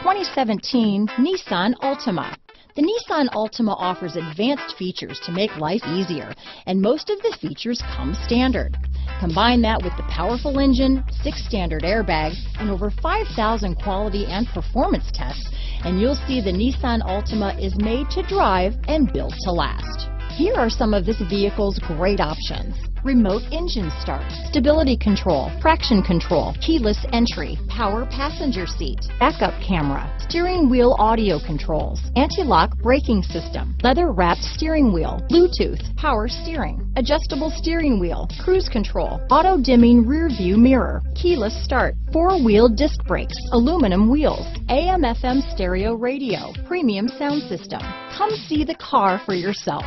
2017 Nissan Altima. The Nissan Altima offers advanced features to make life easier, and most of the features come standard. Combine that with the powerful engine, 6 standard airbags, and over 5,000 quality and performance tests, and you'll see the Nissan Altima is made to drive and built to last. Here are some of this vehicle's great options: remote engine start, stability control, traction control, keyless entry, power passenger seat, backup camera, steering wheel audio controls, anti-lock braking system, leather wrapped steering wheel, Bluetooth, power steering, adjustable steering wheel, cruise control, auto dimming rear view mirror, keyless start, 4-wheel disc brakes, aluminum wheels, AM/FM stereo radio, premium sound system. Come see the car for yourself.